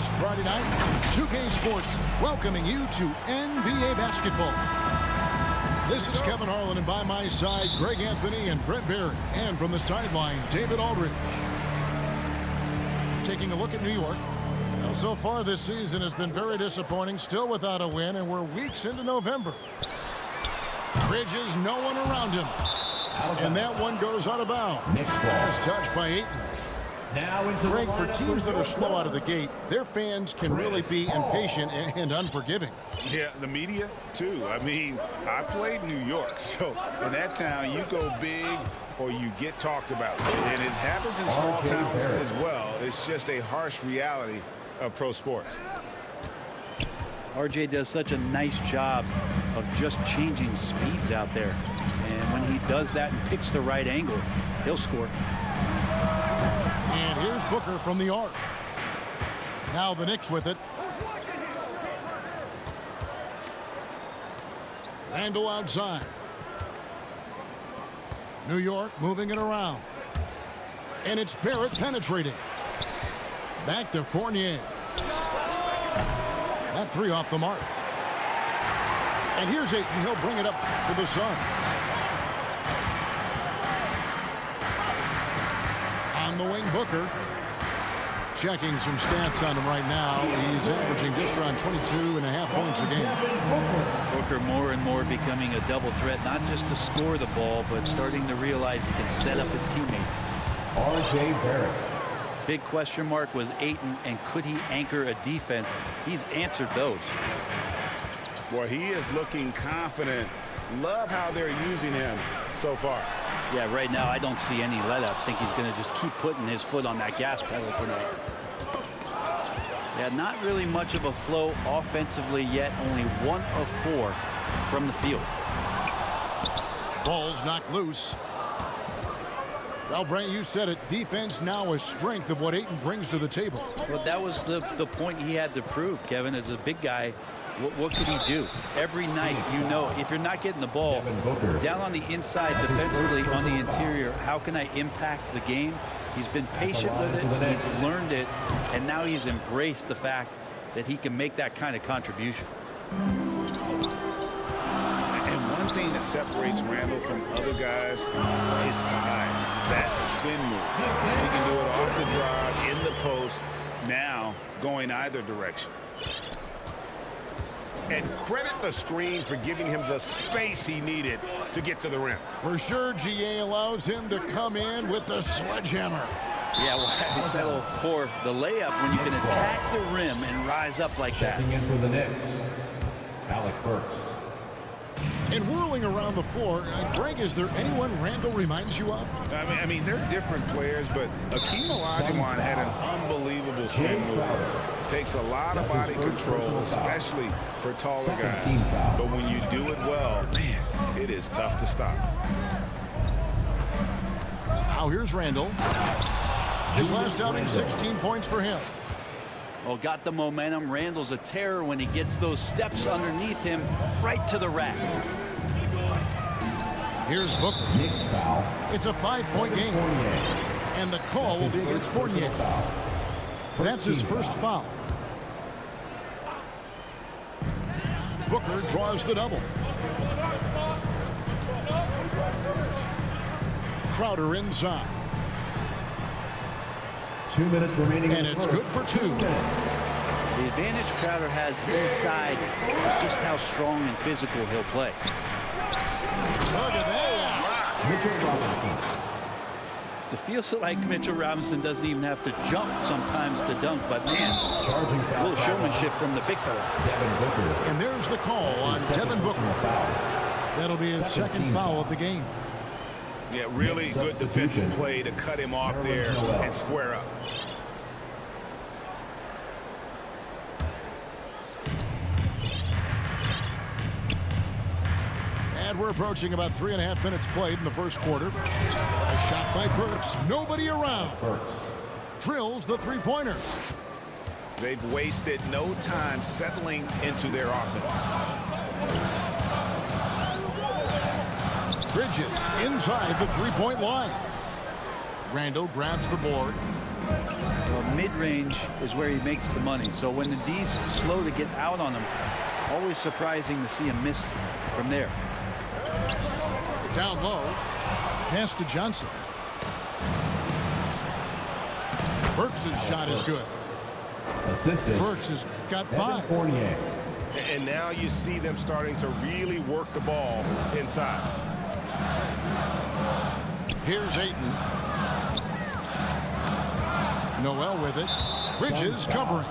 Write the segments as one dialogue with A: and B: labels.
A: this Friday night, 2K Sports welcoming you to NBA basketball. This is Kevin Harlan, and by my side, Greg Anthony and Brent Barry. And from the sideline, David Aldridge. Taking a look at New York. Now, so far this season has been very disappointing, still without a win, and we're weeks into November. Bridges, no one around him. And that one goes out of bounds. Pass touched by Ayton.
B: Now into
A: Greg, for teams that are slow out of the gate, their fans can really be impatient and unforgiving.
C: Yeah, the media, too. I mean, I played New York, so in that town, you go big or you get talked about. And it happens in small towns as well. It's just a harsh reality of pro sports.
D: RJ does such a nice job of just changing speeds out there. And when he does that and picks the right angle, he'll score.
A: And here's Booker from the arc. Now the Knicks with it. Randle outside. New York moving it around. And it's Barrett penetrating. Back to Fournier. That three off the mark. And here's Ayton. He'll bring it up to the Suns. On the wing, Booker. Checking some stats on him right now. He's averaging just around 22.5 points a game.
D: Booker more and more becoming a double threat, not just to score the ball, but starting to realize he can set up his teammates.
B: RJ Barrett.
D: Big question mark was Ayton, and could he anchor a defense? He's answered those.
C: Boy, he is looking confident. Love how they're using him so far.
D: Yeah, right now I don't see any let up. I think he's going to just keep putting his foot on that gas pedal tonight. Yeah, not really much of a flow offensively yet. Only 1 of 4 from the field.
A: Ball's knocked loose. Well, Brent, you said it. Defense now a strength of what Ayton brings to the table.
D: Well, that was the point he had to prove, Kevin. As a big guy, what could he do? Every night, you know, if you're not getting the ball down on the inside defensively on the interior, how can I impact the game? He's been patient with it. He's learned it. And now he's embraced the fact that he can make that kind of contribution.
C: And one thing that separates Randle from other guys, his size, that spin move. He can do it off the drive, in the post, now going either direction. And credit the screen for giving him the space he needed to get to the rim.
A: For sure, GA allows him to come in with the sledgehammer.
D: Yeah, well, I settle for the layup when you can attack the rim and rise up like that.
B: Checking in for the Knicks, Alec Burks.
A: And whirling around the floor, Greg, is there anyone Randle reminds you of?
C: I mean, they're different players, but Akeem Olajuwon had an unbelievable swing move. Takes a lot of body control, especially for taller guys. But when you do it well, man, it is tough to stop.
A: Now here's Randle. His last outing, 16 points for him.
D: Oh, got the momentum. Randle's a terror when he gets those steps underneath him right to the rack.
A: Here's Booker.
B: Knicks foul.
A: It's a 5-point game. And the call will be against Fournier. That's his first foul. Booker draws the double. Crowder inside.
B: 2 minutes remaining.
A: And it's good for 2.
D: The advantage Crowder has inside is just how strong and physical he'll play.
A: Look at that.
B: Mitchell Robinson.
D: It feels like Mitchell Robinson doesn't even have to jump sometimes to dunk, but man, a little showmanship from the big fella.
B: Devin Booker.
A: And there's the call on Devin Booker. That'll be his second foul of the game.
C: Yeah, really good defensive play to cut him off there and square up.
A: And we're approaching about 3.5 minutes played in the first quarter. A shot by Burks. Nobody around.
B: Burks.
A: Drills the three-pointer.
C: They've wasted no time settling into their offense.
A: Bridges inside the three-point line. Randle grabs the board.
D: Well, mid-range is where he makes the money. So when the D's slow to get out on him, always surprising to see him miss from there.
A: Down low. Pass to Johnson. Burks' shot is good.
B: Assistant.
A: Burks has got
B: Evan
A: 5.
B: Fournier.
C: And now you see them starting to really work the ball inside.
A: Here's Ayton. Noel with it. Bridges covering.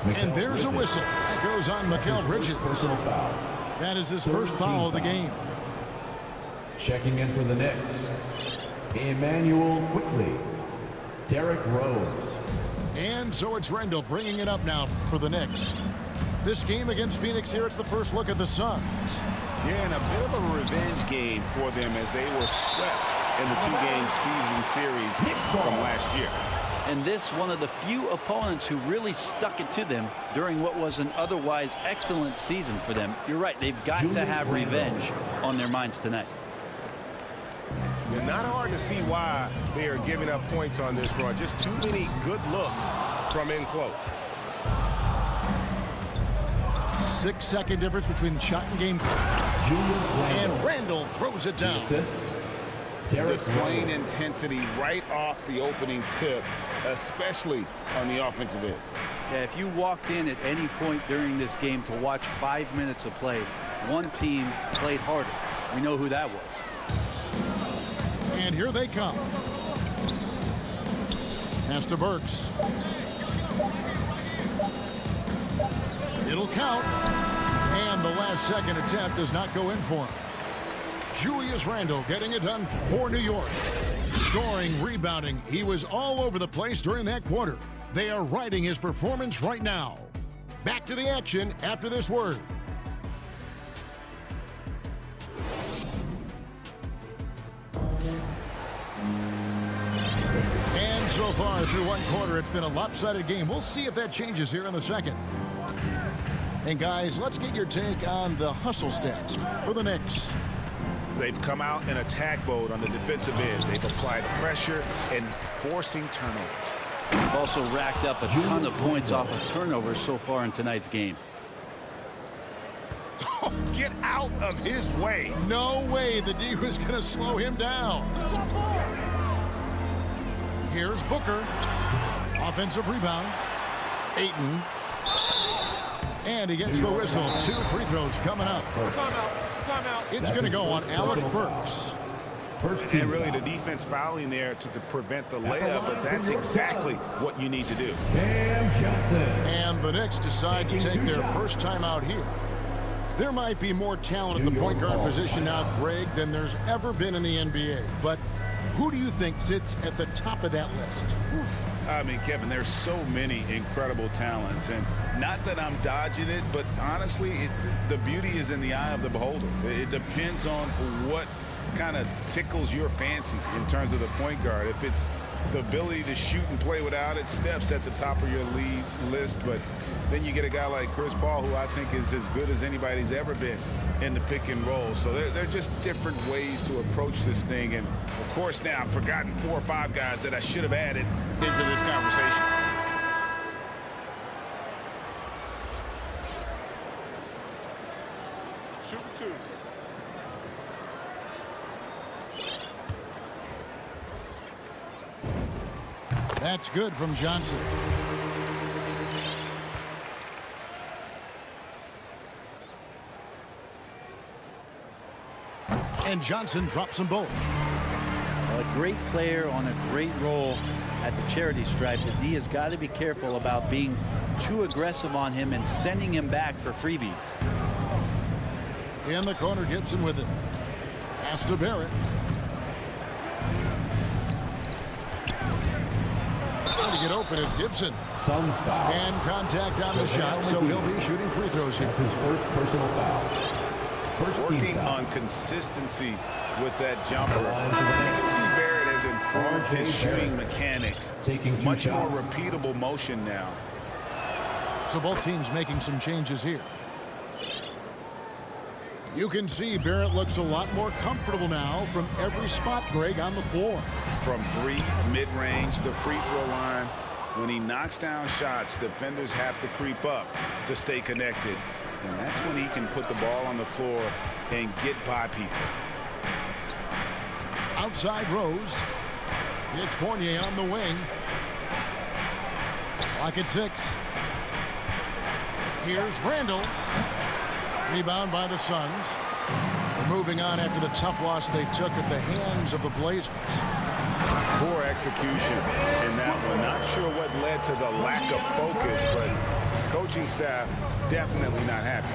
A: And there's a whistle. That goes on Mikal Bridges.
B: Personal foul.
A: That is his first foul of the game.
B: Checking in for the Knicks, Emmanuel Quickly. Derrick Rose.
A: And so it's Rendell bringing it up now for the Knicks. This game against Phoenix here, it's the first look at the Suns.
C: Yeah, and a bit of a revenge game for them as they were swept in the 2-game season series from last year.
D: And this one of the few opponents who really stuck it to them during what was an otherwise excellent season for them. You're right, they've got to have revenge on their minds tonight.
C: It's not hard to see why they are giving up points on this run. Just too many good looks from in close.
A: 6-second difference between the shot and game.
B: Julius Randle.
A: And Randall throws it down.
B: Assist. Derrick
C: Displaying
B: Rose.
C: intensity right off the opening tip, especially on the offensive end.
D: Yeah, if you walked in at any point during this game to watch 5 minutes of play, one team played harder. We know who that was.
A: And here they come. Pass to Burks. It'll count. And the last second attempt does not go in for him. Julius Randle getting it done for New York. Scoring, rebounding. He was all over the place during that quarter. They are riding his performance right now. Back to the action after this word. And so far through one quarter, it's been a lopsided game. We'll see if that changes here in the second. And guys, let's get your take on the hustle stats for the Knicks.
C: They've come out in attack mode on the defensive end. They've applied pressure and forcing turnovers.
D: They've also racked up a ton of points off of turnovers so far in tonight's game.
C: Oh, get out of his way.
A: No way the D was going to slow him down. Here's Booker. Offensive rebound. Ayton. And he gets the whistle. 2 free throws coming up. It's going to go on Alec Burks.
C: And really the defense fouling there to prevent the layup, but that's exactly what you need to do.
B: Cam Johnson.
A: And the Knicks decide to take their first time out here. There might be more talent at the point guard position now, Greg, than there's ever been in the NBA. But who do you think sits at the top of that list?
C: I mean, Kevin, there's so many incredible talents, and not that I'm dodging it, but honestly, the beauty is in the eye of the beholder. It depends on what kind of tickles your fancy in terms of the point guard. If it's the ability to shoot and play without it, Steph's at the top of your league list, but then you get a guy like Chris Paul, who I think is as good as anybody's ever been in the pick and roll. So they're just different ways to approach this thing. And of course now I've forgotten 4 or 5 guys that I should have added into this conversation. Shoot 2.
A: That's good from Johnson. And Johnson drops them both.
D: A great player on a great role at the charity stripe. The D has got to be careful about being too aggressive on him and sending him back for freebies.
A: In the corner, Gibson with it. Pass to Barrett. Trying to get open is Gibson.
B: Suns foul.
A: And contact on the shot, so he'll be shooting free throws here.
B: That's his first personal foul. First team
C: Working
B: foul.
C: on consistency with that jumper.
B: Line to
C: You
B: the
C: can see Barrett has improved his
B: RJ Barrett.
C: shooting mechanics.
B: Taking 2
C: Much
B: shots.
C: more repeatable motion now.
A: So both teams making some changes here. You can see Barrett looks a lot more comfortable now from every spot, Greg, on the floor.
C: From 3, mid-range, the free throw line. When he knocks down shots, defenders have to creep up to stay connected. And that's when he can put the ball on the floor and get by people.
A: Outside Rose. It's Fournier on the wing. Clock at 6. Here's Randall. Rebound by the Suns. They're moving on after the tough loss they took at the hands of the Blazers.
C: Poor execution in that one. Not sure what led to the lack of focus, but coaching staff definitely not happy.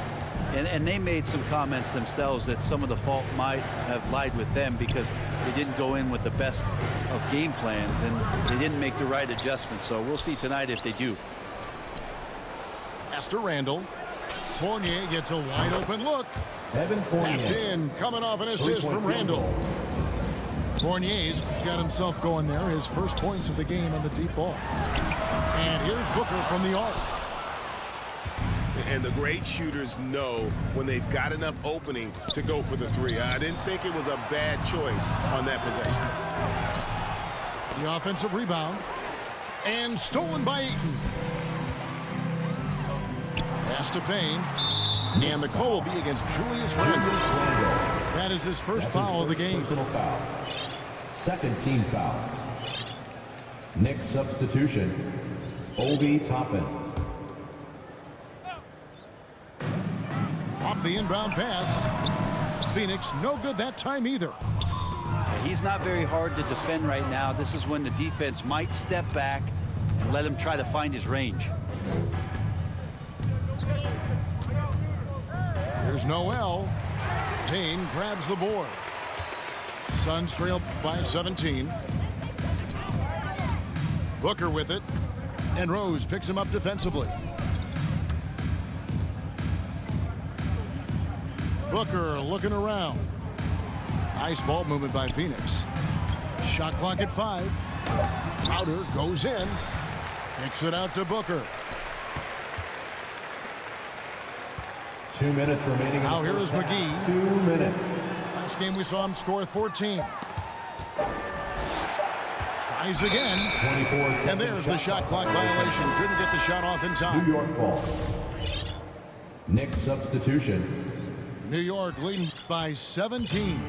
D: And they made some comments themselves that some of the fault might have lied with them because they didn't go in with the best of game plans and they didn't make the right adjustments. So we'll see tonight if they do.
A: Pass to Randall. Fournier gets a wide open look.
B: Evan Fournier.
A: That's in, coming off an assist from Randall. Fournier's got himself going there. His first points of the game on the deep ball. And here's Booker from the arc.
E: And the great shooters know when they've got enough opening to go for the 3. I didn't think it was a bad choice on that possession.
A: The offensive rebound. And stolen by Ayton. Pass to Payne. And the call will be against Julius Randle. That is his first foul of the game.
B: Personal foul. Second team foul. Next substitution, Obi Toppin.
A: Off the inbound pass. Phoenix no good that time either.
D: He's not very hard to defend right now. This is when the defense might step back and let him try to find his range.
A: Here's Noel. Payne grabs the board. Suns trail by 17. Booker with it. And Rose picks him up defensively. Booker looking around. Nice ball movement by Phoenix. Shot clock at 5. Crowder goes in. Kicks it out to Booker.
B: 2 minutes remaining.
A: Now here is McGee.
B: 2 minutes.
A: Last game we saw him score 14. Tries again.
B: 24 seconds.
A: And there's the shot clock violation. Couldn't get the shot off in time.
B: New York ball. Next substitution.
A: New York leading by 17.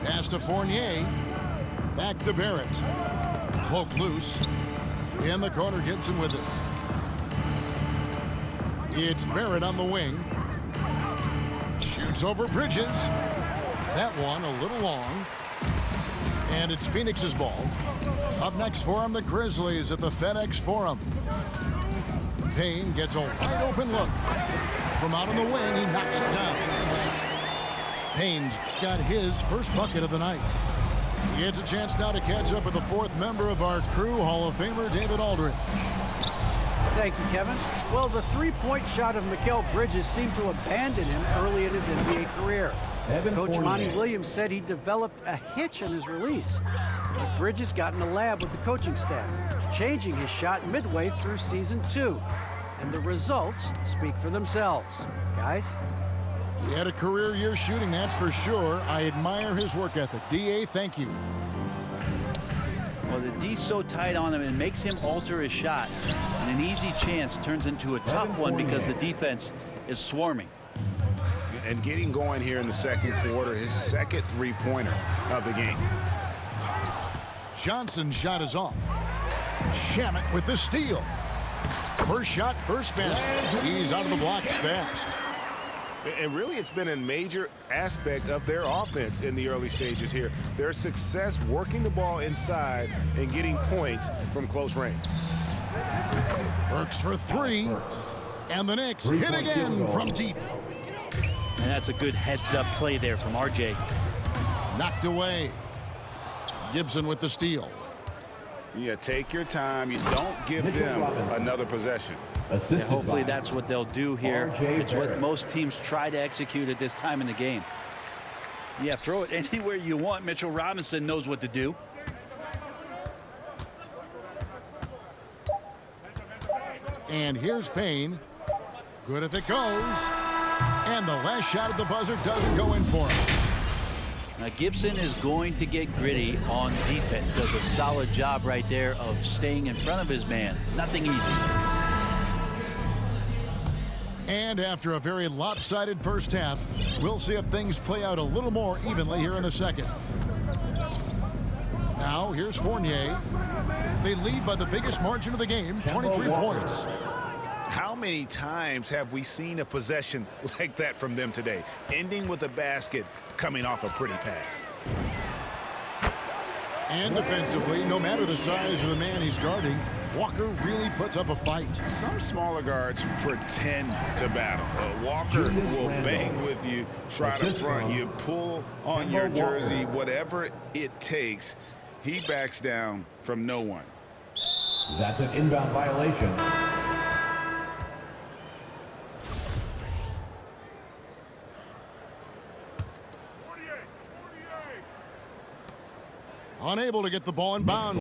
A: Pass to Fournier. Back to Barrett. Cloak loose. In the corner, Gibson with it. It's Barrett on the wing. Shoots over Bridges. That one a little long. And it's Phoenix's ball. Up next for him, the Grizzlies at the FedEx Forum. Payne gets a wide open look. From out on the wing, he knocks it down. Payne's got his first bucket of the night. He gets a chance now to catch up with the fourth member of our crew, Hall of Famer David Aldridge.
F: Thank you, Kevin. Well, the three-point shot of Mikal Bridges seemed to abandon him early in his NBA career. Coach Monty Williams said he developed a hitch in his release. But Bridges got in the lab with the coaching staff, changing his shot midway through season 2. And the results speak for themselves. Guys?
A: He had a career year shooting, that's for sure. I admire his work ethic. D.A., thank you.
D: Well, the D's so tight on him, it makes him alter his shot. And an easy chance turns into a tough one because the defense is swarming.
C: And getting going here in the second quarter, his second three-pointer of the game.
A: Johnson's shot is off. Shamet with the steal. First shot, first basket. He's out of the blocks fast.
E: And really, it's been a major aspect of their offense in the early stages here. Their success working the ball inside and getting points from close range.
A: Burks for 3. And the Knicks hit again from deep.
D: And that's a good heads-up play there from RJ.
A: Knocked away. Gibson with the steal.
C: Yeah, take your time. You don't give them another possession.
D: Yeah, hopefully that's what they'll do here. It's what most teams try to execute at this time in the game. Yeah, throw it anywhere you want. Mitchell Robinson knows what to do.
A: And here's Payne. Good if it goes. And the last shot at the buzzer doesn't go in for him.
D: Now Gibson is going to get gritty on defense. Does a solid job right there of staying in front of his man. Nothing easy.
A: And after a very lopsided first half, we'll see if things play out a little more evenly here in the second. Now here's Fournier. They lead by the biggest margin of the game, 23 points.
E: How many times have we seen a possession like that from them today, ending with a basket coming off a pretty pass?
A: And defensively, no matter the size of the man he's guarding, Walker really puts up a fight.
E: Some smaller guards pretend to battle. Walker will bang with you, try to front you, pull on your jersey, whatever it takes. He backs down from no one.
B: That's an inbound violation.
A: Unable to get the ball in bounds.